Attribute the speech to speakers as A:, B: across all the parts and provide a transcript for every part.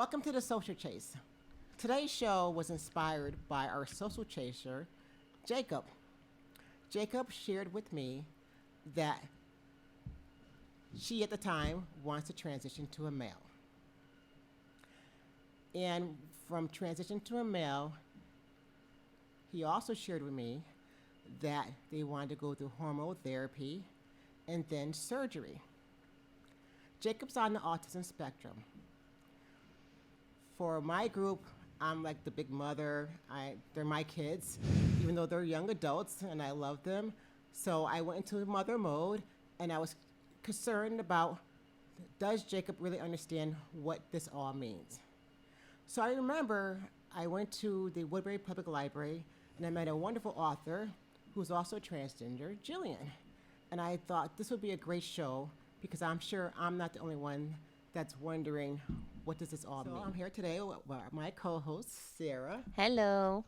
A: Welcome to the Social Chase. Today's show was inspired by our social chaser, Jacob. Jacob shared with me that she at the time wants to transition to a male. And from transition to a male, he also shared with me that they wanted to go through hormone therapy and then surgery. Jacob's on the autism spectrum. For my group, I'm like the big mother. They're my kids, even though they're young adults, and I love them. So I went into mother mode, and I was concerned about, does Jacob really understand what this all means? So I remember I went to the Woodbury Public Library, and I met a wonderful author who's also transgender, Jillian. And I thought this would be a great show because I'm sure I'm not the only one that's wondering, what does this all mean? I'm here today with my co-host, Sarah.
B: Hello.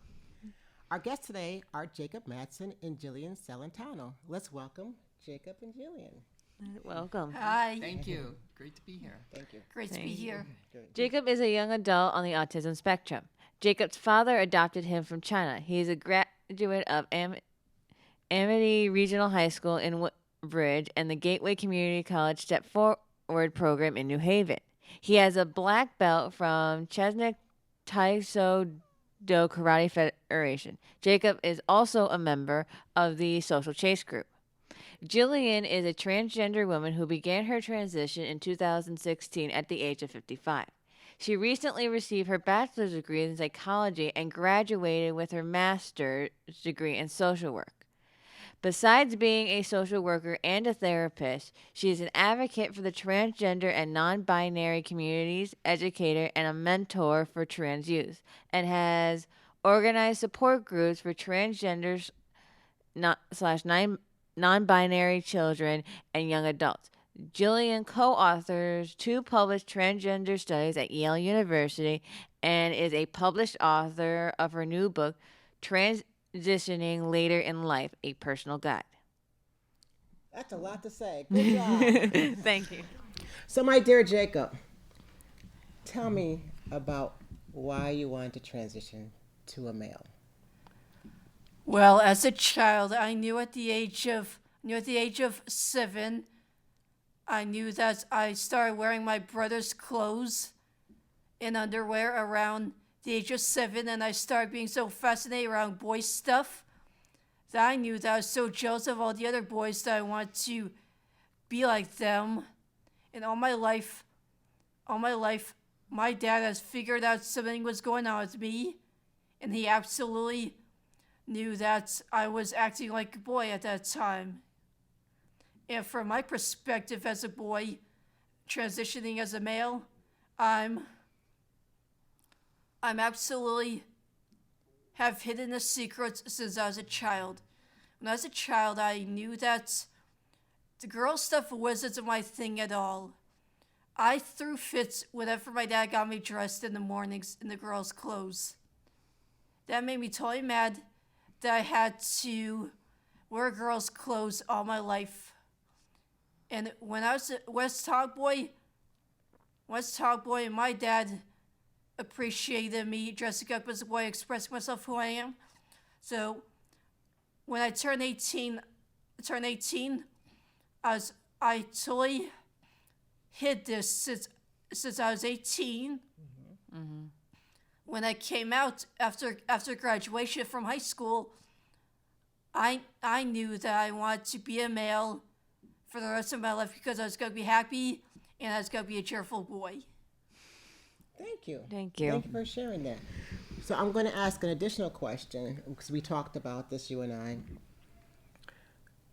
A: Our guests today are Jacob Madsen and Jillian Celentano. Let's welcome Jacob and Jillian.
B: Welcome.
C: Hi.
D: Thank you. Great to be here.
A: Thank you.
C: Great to be here.
A: Good.
B: Jacob is a young adult on the autism spectrum. Jacob's father adopted him from China. He is a graduate of Amity Regional High School in Woodbridge and the Gateway Community College Step Forward program in New Haven. He has a black belt from Chesnick Taekwondo Karate Federation. Jacob is also a member of the Social Chase group. Jillian is a transgender woman who began her transition in 2016 at the age of 55. She recently received her bachelor's degree in psychology and graduated with her master's degree in social work. Besides being a social worker and a therapist, she is an advocate for the transgender and non-binary communities, educator, and a mentor for trans youth, and has organized support groups for transgenders non-binary children and young adults. Jillian co-authors 2 published transgender studies at Yale University and is a published author of her new book, Transitioning Later in Life, a Personal Guide.
A: That's a lot to say. Good job.
B: Thank you.
A: So, my dear Jacob, tell me about why you wanted to transition to a male.
C: Well, as a child, I knew at the age of 7, I knew that I started wearing my brother's clothes and underwear around the age of 7, and I started being so fascinated around boy stuff that I knew that I was so jealous of all the other boys that I wanted to be like them. And all my life, my dad has figured out something was going on with me, and he absolutely knew that I was acting like a boy at that time. And from my perspective as a boy, transitioning as a male, I'm absolutely have hidden the secrets since I was a child. When I was a child, I knew that the girl stuff wasn't my thing at all. I threw fits whenever my dad got me dressed in the mornings in the girls' clothes. That made me totally mad that I had to wear girls' clothes all my life. And when I was a West Hog Boy, my dad appreciated me dressing up as a boy, expressing myself who I am. So when I turned 18, I totally hid this since I was 18.
B: Mm-hmm.
C: When I came out after graduation from high school, I knew that I wanted to be a male for the rest of my life because I was going to be happy and I was going to be a cheerful boy.
A: Thank you.
B: Thank you.
A: Thank you for sharing that. So I'm going to ask an additional question because we talked about this, you and I.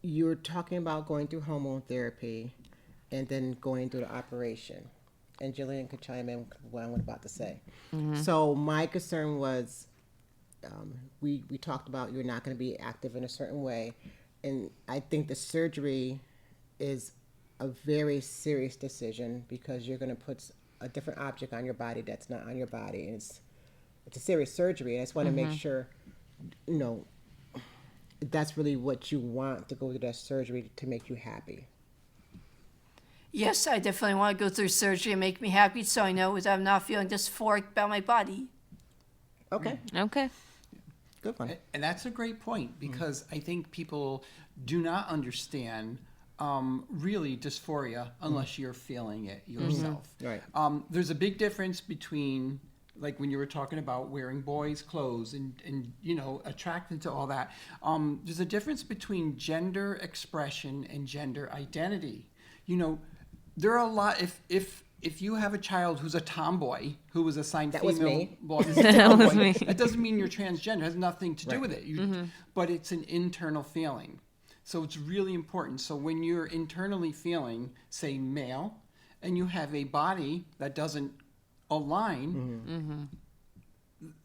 A: You're talking about going through hormone therapy and then going through the operation. And Jillian could chime in what I'm about to say.
B: Mm-hmm.
A: So my concern was, we talked about you're not going to be active in a certain way. And I think the surgery is a very serious decision because you're going to put a different object on your body that's not on your body. And it's a serious surgery. And I just want to make sure, that's really what you want to go through that surgery to make you happy.
C: Yes, I definitely want to go through surgery and make me happy so I know that I'm not feeling dysphoric about my body.
A: Okay,
B: Okay.
A: good one.
D: And that's a great point, because I think people do not understand really dysphoria unless you're feeling it yourself.
A: Right.
D: There's a big difference between, like when you were talking about wearing boys' clothes and attracted to all that. There's a difference between gender expression and gender identity. There are a lot. If you have a child who's a tomboy who was assigned
A: That
D: female,
A: was me.
D: well, is a
B: That was
D: tomboy,
B: me.
D: that doesn't mean you're transgender. It has nothing to do
A: Right.
D: with it. But it's an internal feeling. So it's really important. So when you're internally feeling, say, male, and you have a body that doesn't align,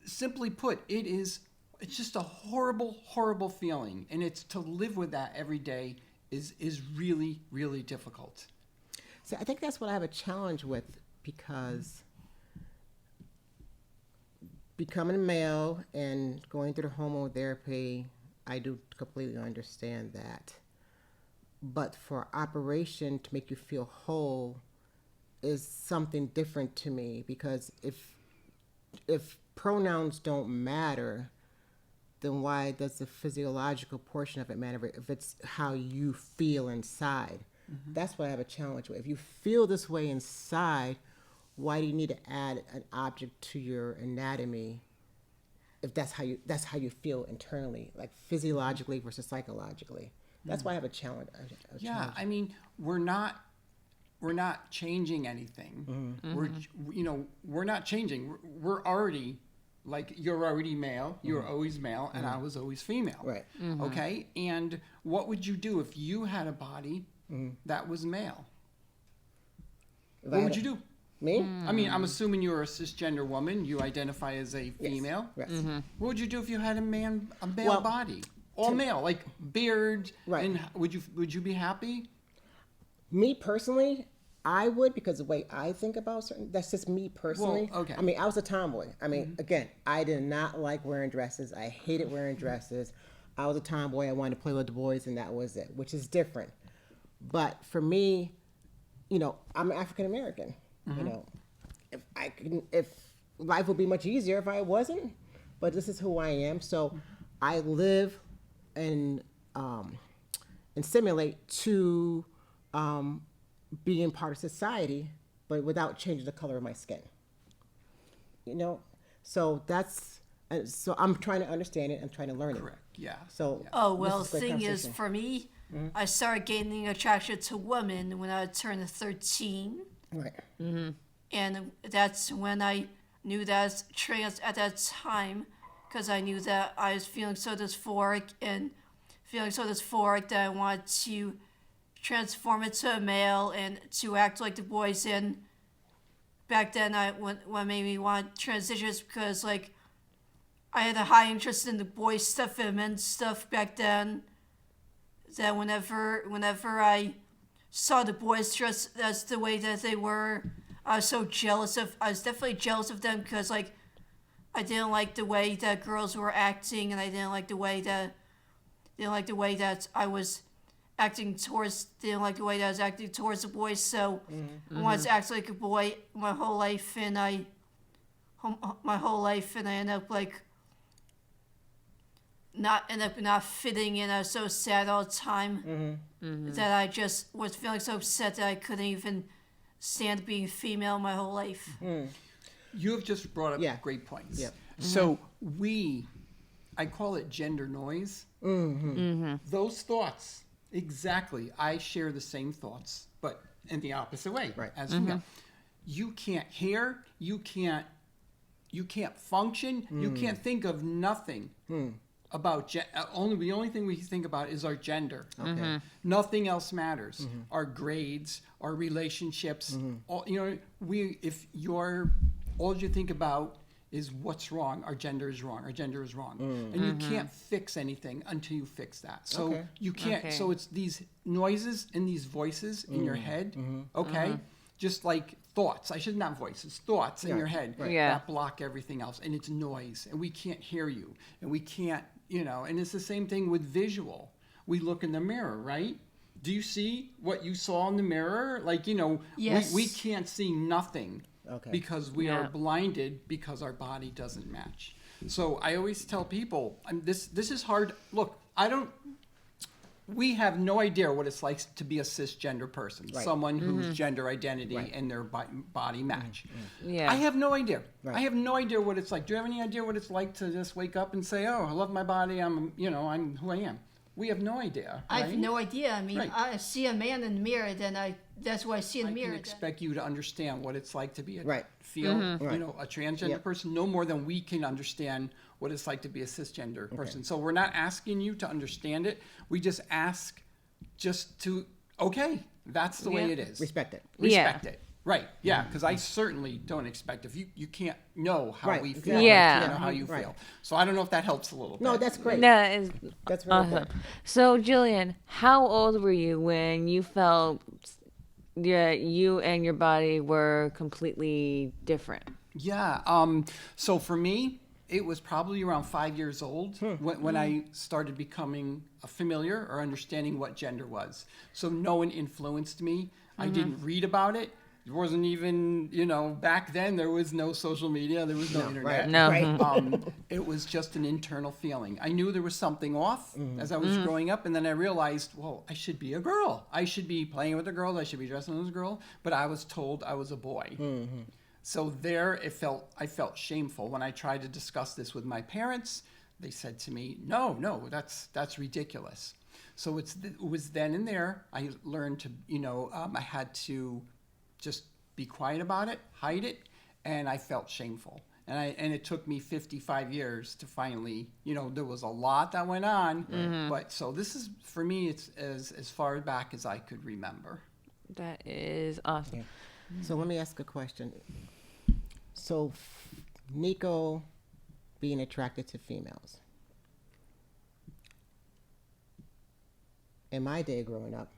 D: simply put, it's just a horrible, horrible feeling. And it's to live with that every day is really, really difficult.
A: So I think that's what I have a challenge with, because becoming a male and going through the hormone therapy, I do completely understand that. But for operation to make you feel whole is something different to me, because if pronouns don't matter, then why does the physiological portion of it matter if it's how you feel inside? That's what I have a challenge with. If you feel this way inside, why do you need to add an object to your anatomy if that's how you feel internally, like physiologically versus psychologically? That's why I have a challenge.
D: Yeah, I mean, we're not changing anything. We're not changing. We're already, like, you're already male. You're always male, and I was always female.
A: Right.
D: Okay. And what would you do if you had a body that was male?
A: If I
D: What
A: had
D: would
A: a-
D: you do?
A: Me?
D: I mean, I'm assuming you're a cisgender woman. You identify as a female.
A: Yes.
D: What would you do if you had a male
A: Well,
D: body, all male, like beard?
A: Right.
D: And would you be happy?
A: Me personally, I would, because the way I think about certain, that's just me personally.
D: Well, okay.
A: I mean, I was a tomboy. I mean, again, I did not like wearing dresses. I hated wearing dresses. I was a tomboy. I wanted to play with the boys, and that was it, which is different. But for me, I'm African American. If life would be much easier if I wasn't, but this is who I am. So I live and simulate to being part of society, but without changing the color of my skin. So so I'm trying to understand it. I'm trying to learn it.
D: Correct. Yeah.
A: So
C: Oh, well,
A: this is a great
C: thing is,
A: conversation.
C: for me, I started gaining attraction to women when I turned 13.
A: Right.
C: And that's when I knew that I was trans at that time, because I knew that I was feeling so dysphoric that I wanted to transform into a male and to act like the boys. And back then, what made me want transitions, because like I had a high interest in the boys stuff and men's stuff back then. That whenever I saw the boys dressed as the way that they were, I was definitely jealous of them, because like I didn't like the way that girls were acting, and I didn't like the way that I was acting towards the boys. So I wanted to act like a boy my whole life, and I ended up not fitting in. I was so sad all the time that I just was feeling so upset that I couldn't even stand being female my whole life.
D: You have just brought up
A: Yeah.
D: great points.
A: Yep.
D: So I call it gender noise. Those thoughts, exactly. I share the same thoughts, but in the opposite way.
A: Right.
D: As female, you can't hear. You can't function. You can't think of nothing about the only thing we think about is our gender.
A: Okay.
D: Nothing else matters. Our grades, our relationships. All you think about is what's wrong. Our gender is wrong. Our gender is wrong. And you can't fix anything until you fix that. So
A: Okay.
D: you can't.
B: Okay.
D: So it's these noises and these voices in your head. Okay. Just like thoughts. I should not voices. Thoughts in
A: Yeah.
D: your head
B: Yeah.
D: that block everything else, and it's noise, and we can't hear you, and we can't. And it's the same thing with visual. We look in the mirror, right? do you see what you saw in the mirror? Like,
C: Yes.
D: we can't see nothing
A: Okay.
D: because we are blinded because our body doesn't match. So I always tell people, this is hard. Look, we have no idea what it's like to be a cisgender person,
A: Right.
D: someone whose gender identity
A: Right.
D: and their body match.
B: Yeah.
D: I have no idea.
A: Right.
D: I have no idea what it's like. Do you have any idea what it's like to just wake up and say, "Oh, I love my body. I'm who I am." We have no idea.
C: I have
D: right?
C: no idea. I mean,
D: Right.
C: I see a man in the mirror, then that's what I see in
D: I
C: the
D: can
C: mirror.
D: expect you to understand what it's like to be
A: Right.
D: a transgender
A: Yep.
D: person, no more than we can understand what it's like to be a cisgender person. So we're not asking you to understand it. We just ask just to, okay, that's the way
B: Yeah.
D: it is.
A: Respect it.
D: Respect it. Right. Yeah. Because I certainly don't expect if you can't know how
A: Right,
D: we feel.
A: exactly.
D: I
B: Yeah.
D: can't know how you
A: Right.
D: feel. So I don't know if that helps a little bit.
A: No, that's great.
B: No, it's
A: That's very
B: awesome.
A: good.
B: So, Jillian, how old were you when you felt you and your body were completely different?
D: Yeah. So for me, it was probably around 5 years old when I started becoming familiar or understanding what gender was. So no one influenced me. I didn't read about it. There wasn't even, back then there was no social media. There was no internet.
A: Right.
B: No.
A: Right.
D: It was just an internal feeling. I knew there was something off as I was growing up, and then I realized, well, I should be a girl. I should be playing with a girl. I should be dressing as a girl. But I was told I was a boy. So there, I felt shameful when I tried to discuss this with my parents. They said to me, "No, that's ridiculous." So it was then and there I learned to, I had to just be quiet about it, hide it, and I felt shameful. And it took me 55 years to finally, there was a lot that went on, but so this is, for me, it's as far back as I could remember.
B: That is awesome.
A: So let me ask a question. So Nico being attracted to females. In my day growing up,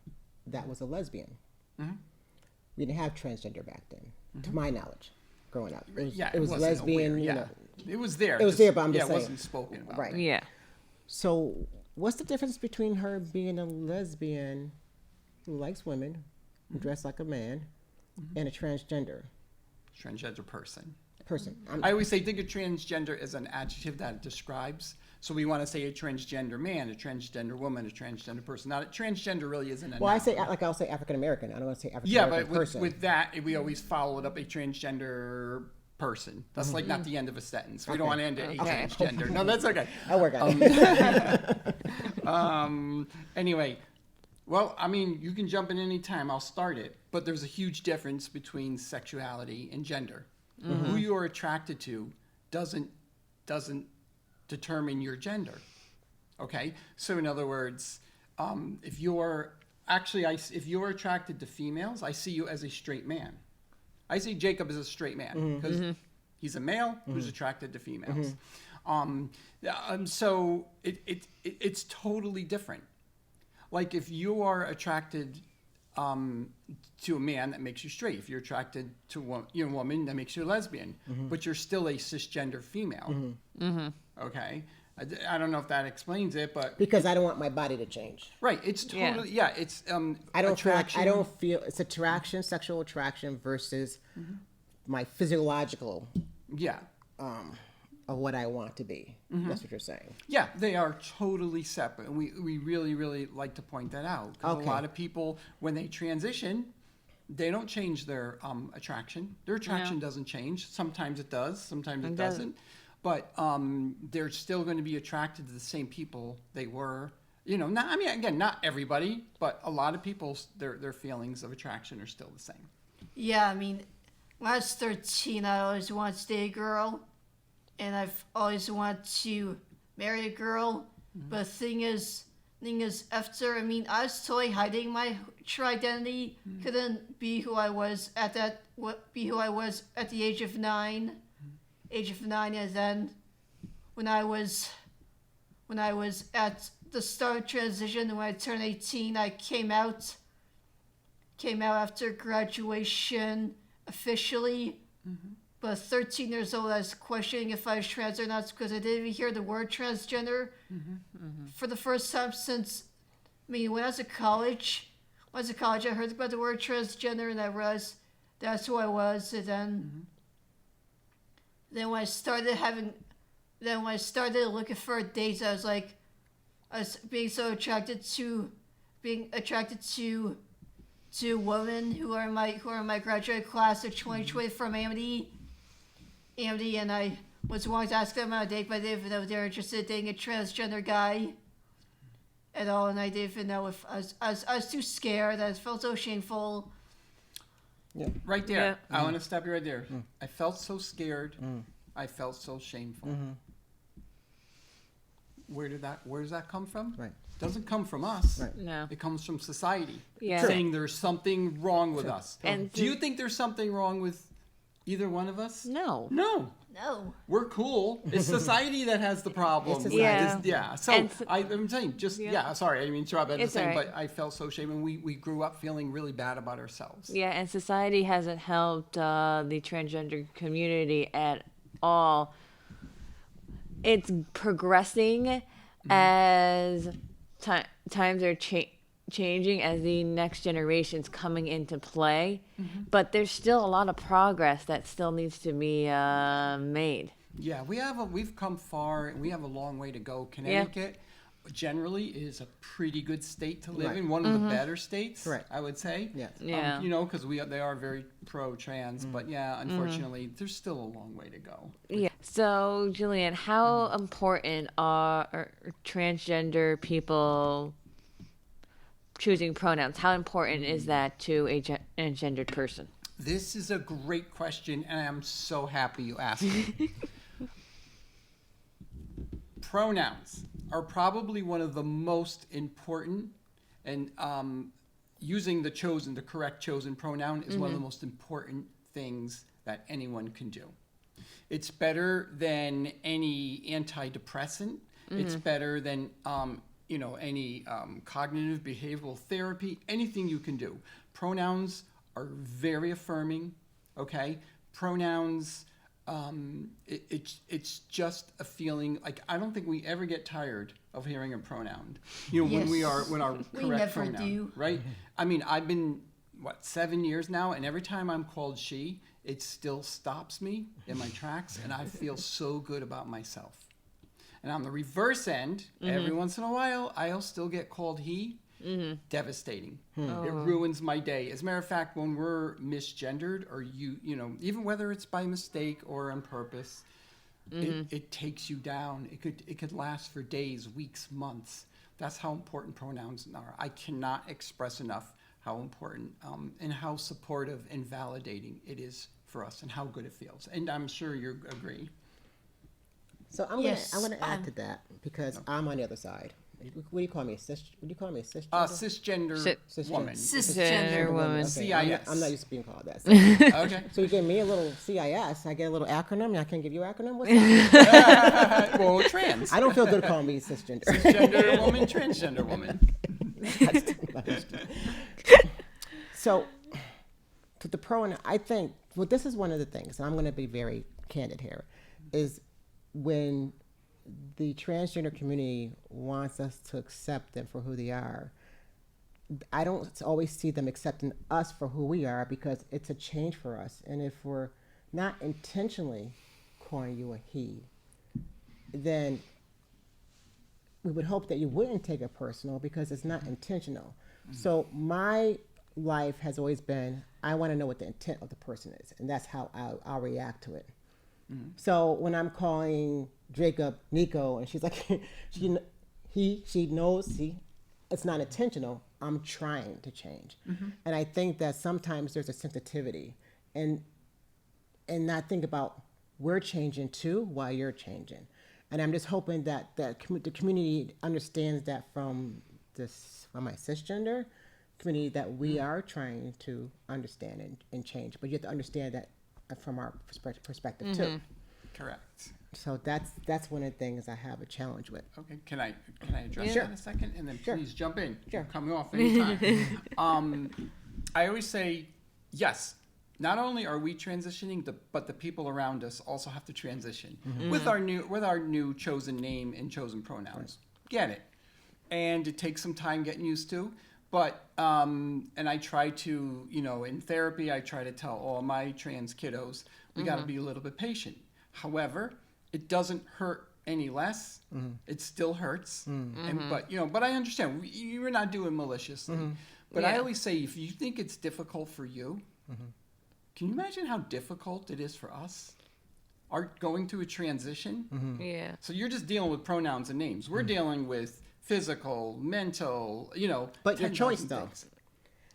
A: that was a lesbian. We didn't have transgender back then, to my knowledge, growing up. It was
D: wasn't
A: lesbian,
D: aware, it was there.
A: It was there, but I'm just
D: it
A: saying.
D: wasn't spoken about.
A: Right.
B: Yeah.
A: So what's the difference between her being a lesbian who likes women, who dress like a man, and a transgender
D: Transgender person.
A: person?
D: I always say, think of transgender as an adjective that describes. So we want to say a transgender man, a transgender woman, a transgender person. Now, transgender really isn't a
A: Well,
D: noun.
A: I'll say African American. I don't want to say African
D: Yeah,
A: American
D: but
A: person.
D: with that, we always follow it up a transgender person. That's like not the end of a sentence. We don't want to end it a
B: Okay.
D: transgender. No, that's okay.
A: I'll work on it.
D: Anyway, well, I mean, you can jump in any time. I'll start it. But there's a huge difference between sexuality and gender. Who you are attracted to doesn't determine your gender. Okay? So in other words, if you're attracted to females, I see you as a straight man. I see Jacob as a straight man because he's a male who's attracted to females. So it's totally different. Like if you are attracted to a man, that makes you straight. If you're attracted to a woman, that makes you a lesbian. But you're still a cisgender female. Okay? I don't know if that explains it, but
A: Because I don't want my body to change.
D: right, it's totally it's
A: I don't
D: attraction.
A: feel it's attraction, sexual attraction versus my physiological
D: Yeah.
A: of what I want to be. That's what you're saying.
D: Yeah, they are totally separate. And we really, really like to point that out. Because
A: Okay.
D: a lot of people, when they transition, they don't change their attraction. Their attraction doesn't change. Sometimes it does, sometimes it doesn't. But they're still going to be attracted to the same people they were. Not everybody, but a lot of people, their feelings of attraction are still the same.
C: Yeah, I mean, when I was 13, I always wanted to date a girl, and I've always wanted to marry a girl. But the thing is, after, I was totally hiding my true identity. Couldn't be who I was at the age of 9. And then when I was at the start of transition, when I turned 18, I came out after graduation officially. But 13 years old, I was questioning if I was trans or not because I didn't even hear the word transgender for the first time since, when I was in college, I was in college, I heard about the word transgender, and I realized that's who I was. And then when I started looking for dates, I was being so attracted to women who are in my graduate class of 2020 from Amity, and I was wanting to ask them on a date, but I didn't even know they were interested in dating a transgender guy at all, and I didn't even know if I was too scared. I felt so shameful.
A: Yeah.
D: Right there.
B: Yeah.
D: I want to stop you right there. I felt so scared. I felt so shameful. Where does that come from?
A: Right.
D: Doesn't come from us.
A: Right.
B: No.
D: It comes from society.
B: Yeah.
D: Saying there's something wrong with us.
B: And
D: do you think there's something wrong with either one of us?
B: No.
D: No.
C: No.
D: We're cool. It's society that has the problem.
A: It's society.
B: Yeah.
D: So
B: And
D: I'm saying, sorry, I didn't mean to interrupt. I'm
B: It's
D: just saying,
B: all right.
D: but I felt so ashamed, and we grew up feeling really bad about ourselves.
B: Yeah, and society hasn't helped the transgender community at all. It's progressing as times are changing, as the next generation's coming into play, but there's still a lot of progress that still needs to be made.
D: Yeah, we've come far, and we have a long way to go. Connecticut generally is a pretty good state to live
A: Right.
D: in, one of the better states,
A: Right.
D: I would say.
A: Yes.
B: Yeah.
D: Because they are very pro-trans, but yeah, unfortunately, there's still a long way to go.
B: Yeah. So, Jillian, how important are transgender people choosing pronouns? How important is that to a gendered person?
D: This is a great question, and I'm so happy you asked it. Pronouns are probably one of the most important, and using the correct chosen pronoun is one of the most important things that anyone can do. It's better than any antidepressant. It's better than any cognitive behavioral therapy, anything you can do. Pronouns are very affirming, okay? Pronouns, it's just a feeling, like, I don't think we ever get tired of hearing a pronoun. When our
C: We
D: correct
C: never
D: pronoun,
C: do.
D: right? I mean, I've been, 7 years now, and every time I'm called she, it still stops me in my tracks, and I feel so good about myself. And on the reverse end, every once in a while, I'll still get called he. Devastating. It ruins my day. As a matter of fact, when we're misgendered, or even whether it's by mistake or on purpose, it takes you down. It could last for days, weeks, months. That's how important pronouns are. I cannot express enough how important and how supportive and validating it is for us, and how good it feels. And I'm sure you agree.
A: So I'm
C: Yes,
A: gonna add to that because I'm on the other side. What do you call me? Would you call me a cisgender?
D: Cisgender woman.
B: Cisgender woman.
A: Okay,
D: CIS.
A: I'm not used to being called that.
D: Okay.
A: So you gave me a little CIS. I get a little acronym. I can't give you an acronym. What's that?
D: Well, trans.
A: I don't feel good calling me cisgender.
D: Cisgender woman, transgender woman.
A: So, to the pronoun, I think, well, this is one of the things, and I'm going to be very candid here, is when the transgender community wants us to accept them for who they are, I don't always see them accepting us for who we are, because it's a change for us. And if we're not intentionally calling you a he, then we would hope that you wouldn't take it personal, because it's not intentional. So my life has always been, I want to know what the intent of the person is, and that's how I'll react to it. So when I'm calling Jacob Nico, and she's like, she knows, see, it's not intentional. I'm trying to change. And I think that sometimes there's a sensitivity, and not think about, we're changing too while you're changing. And I'm just hoping that the community understands that from my cisgender community, that we are trying to understand and change. But you have to understand that from our perspective too.
D: Correct.
A: So that's one of the things I have a challenge with.
D: Okay. Can I address
A: Sure.
D: that in a second? And then
A: Sure.
D: please jump in.
A: Sure.
D: Cut me off anytime. I always say, yes, not only are we transitioning, but the people around us also have to transition with our new chosen name and chosen pronouns. Get it. And it takes some time getting used to. But, and I try to, in therapy, I try to tell all my trans kiddos, we got to be a little bit patient. However, it doesn't hurt any less. It still hurts. But I understand you're not doing maliciously. But I always say, if you think it's difficult for you, can you imagine how difficult it is for us? Going through a transition?
B: Yeah.
D: So you're just dealing with pronouns and names. We're dealing with physical, mental,
A: But your
D: 10,000
A: choice, though.
D: things.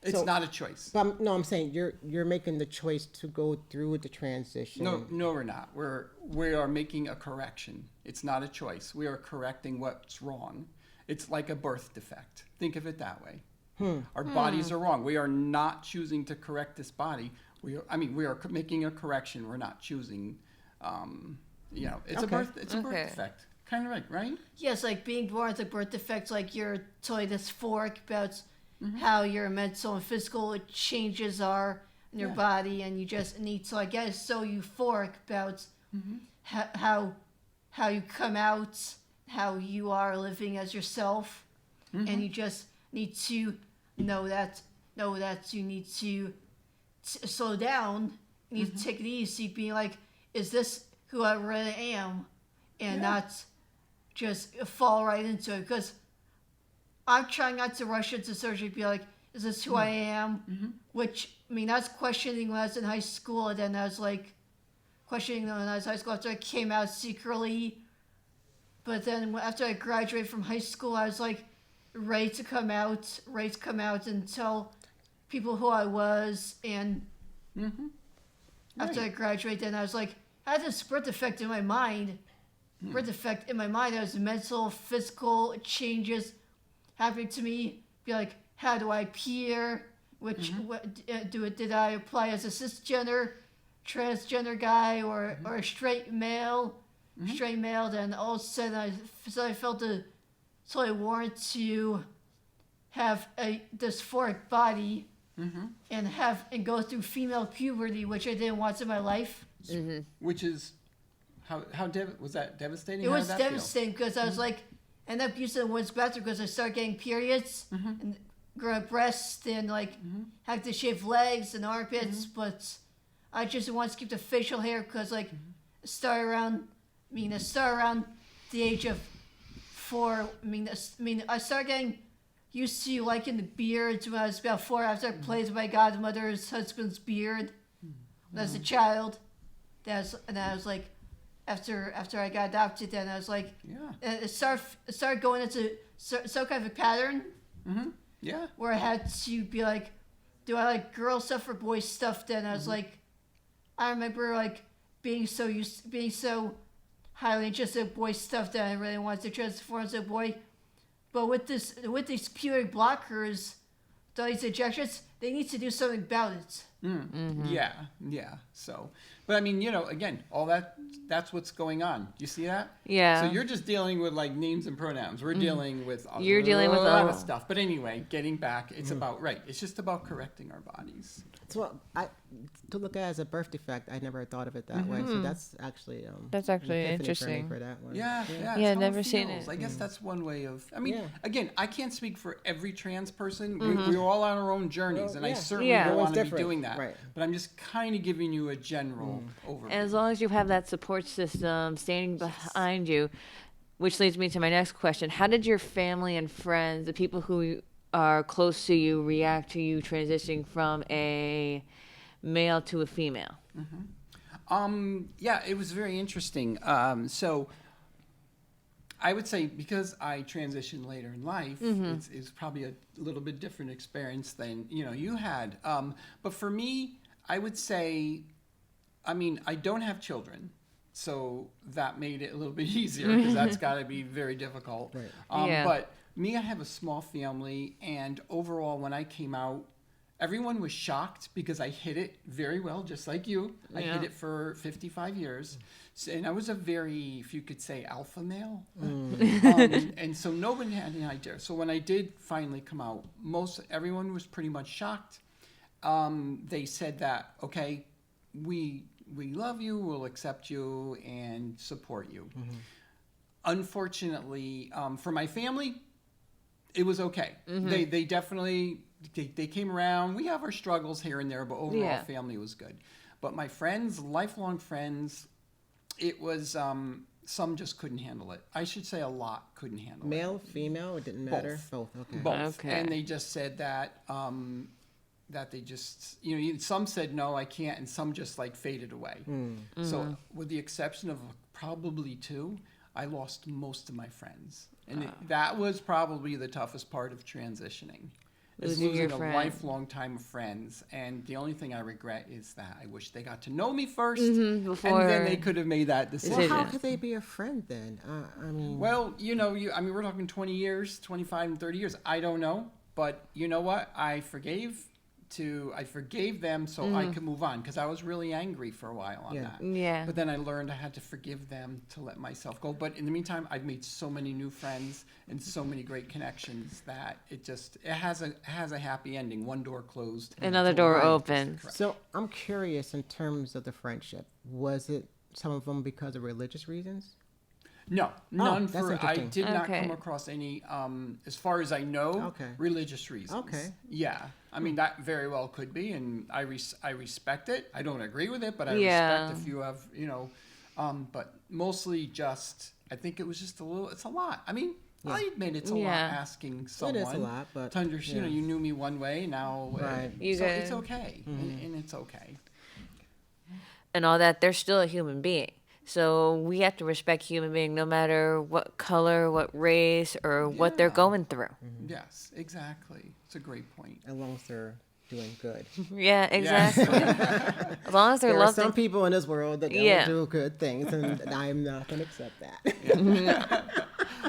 D: It's
A: So-
D: not a choice.
A: But I'm saying you're making the choice to go through the transition.
D: No, we're not. We are making a correction. It's not a choice. We are correcting what's wrong. It's like a birth defect. Think of it that way. Our bodies are wrong. We are not choosing to correct this body. We are making a correction. We're not choosing. It's a birth defect. Kind of right?
C: Yes, like being born with a birth defect, like you're totally dysphoric about how your mental and physical changes are in your body, and you just need to, I guess, so euphoric about how you come out, how you are living as yourself, and you just need to know that you need to slow down. You need to take it easy, being like, is this who I really am, and not just fall right into it, because I'm trying not to rush into surgery, be like, is this who I am? Which, that's questioning when I was in high school, and then I was like, questioning when I was in high school after I came out secretly. But then after I graduated from high school, I was like, ready to come out and tell people who I was. And after I graduated, then I was like, I had this birth defect in my mind. Birth defect in my mind. There was mental, physical changes happening to me. Be like, how do I appear? Did I apply as a cisgender, transgender guy, or a straight male? Straight male. Then all of a sudden, I felt a totally warrant to have a dysphoric body and go through female puberty, which I didn't want in my life.
D: Which is was that devastating?
C: It
D: How
C: was
D: did that
C: devastating because I was like, end up using the women's bathroom because I started getting periods and growing breasts and had to shave legs and armpits, but I just wanted to keep the facial hair because I started around the age of 4. I started getting used to liking the beards when I was about 4 after I played with my godmother's husband's beard when I was a child. And I was like, after I got adopted, then I was like, it started going into some kind of a pattern. Where I had to be like, do I like girl stuff or boy stuff? Then I was like, I remember being so highly interested in boy stuff that I really wanted to transform as a boy. But with these puberty blockers, these injections, they need to do something about it.
D: Yeah. So, but again, all that's what's going on. Do you see that?
B: Yeah.
D: So you're just dealing with names and pronouns. We're dealing with
B: You're dealing with
D: a lot of stuff. But anyway, getting back, it's it's just about correcting our bodies.
A: So to look at it as a birth defect, I never thought of it that way. So that's actually an epiphany
B: interesting
A: for that one.
D: Yeah,
B: Yeah, never seen it.
D: I guess that's one way of. Again, I can't speak for every trans person. We're all on our own journeys, and I certainly don't want to be doing that.
A: Right.
D: But I'm just kind of giving you a general overview.
B: And as long as you have that support system standing behind you, which leads me to my next question. How did your family and friends, the people who are close to you, react to you transitioning from a male to a female?
D: It was very interesting. So I would say because I transitioned later in life, it's probably a little bit different experience than you had. But for me, I would say, I don't have children, so that made it a little bit easier because that's got to be very difficult.
A: Right.
D: But me, I have a small family, and overall, when I came out, everyone was shocked because I hid it very well, just like you. I hid it for 55 years. So, and I was a very, if you could say, alpha male. And so nobody had any idea. So when I did finally come out, everyone was pretty much shocked. They said that, okay, we love you, we'll accept you and support you. Unfortunately, for my family, it was okay. They definitely they came around. We have our struggles here and there, but overall family was good. But my friends, lifelong friends, it was some just couldn't handle it. I should say a lot couldn't handle it.
A: Male, female, it didn't matter. Both. Okay.
D: Both.
B: Okay.
D: And they just said that that they just, some said no, I can't, and some just like faded away. So with the exception of probably 2, I lost most of my friends. And that was probably the toughest part of transitioning. Is losing a lifelong time of friends. And the only thing I regret is that I wish they got to know me first,
B: before
D: and then they could have made that decision.
A: Well, how could they be a friend then? I mean...
D: Well, we're talking 20 years, 25 and 30 years. I don't know. But you know what? I forgave them so I could move on, because I was really angry for a while on that.
B: Yeah.
D: But then I learned I had to forgive them to let myself go. But in the meantime, I've made so many new friends and so many great connections that it has a happy ending. One door closed,
B: Another door opens.
A: So I'm curious in terms of the friendship. Was it some of them because of religious reasons?
D: No, none.
A: That's
D: I
A: interesting.
D: did not come across any, as far as I know, religious reasons.
A: Okay.
D: Yeah. I mean, that very well could be, and I respect it. I don't agree with it, but I respect if you have, but mostly just, I think it was just it's a lot. I mean, I admit it's a lot asking someone.
A: It is a lot, but
D: to understand, you knew me one way, now,
A: right.
D: So it's okay, and it's okay.
B: And all that, they're still a human being. So we have to respect human being no matter what color, what race, or what they're going through.
D: Yes, exactly. It's a great point.
A: As long as they're doing good.
B: Yeah, exactly. As long as they're
A: There are
B: loved.
A: some people in this world that don't do good things, and I'm not going to accept that.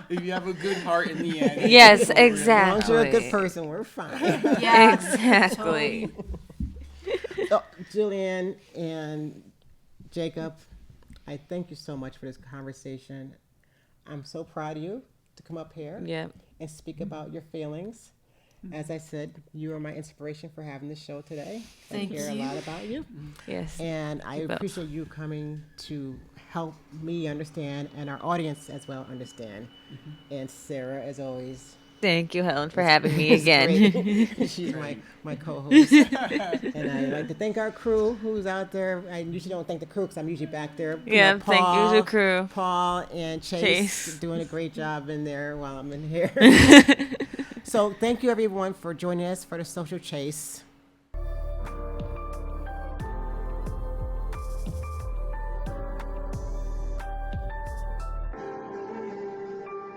D: If you have a good heart in the end.
B: Yes,
A: As
B: exactly.
A: long as you're a good person, we're fine.
C: Yeah,
B: Exactly.
C: totally.
A: So, Jillian and Jacob, I thank you so much for this conversation. I'm so proud of you to come up here and speak about your feelings. As I said, you are my inspiration for having this show today.
C: Thank
A: I hear
C: you.
A: a lot about you.
B: Yes.
A: And I appreciate you coming to help me understand and our audience as well understand. And Sarah, as always.
B: Thank you, Helen, for having me again.
A: She's my co-host. And I'd like to thank our crew who's out there. I usually don't thank the crew because I'm usually back there.
B: Yeah, thank you to the crew.
A: Paul and Chase doing a great job in there while I'm in here. So thank you, everyone, for joining us for the Social Chase.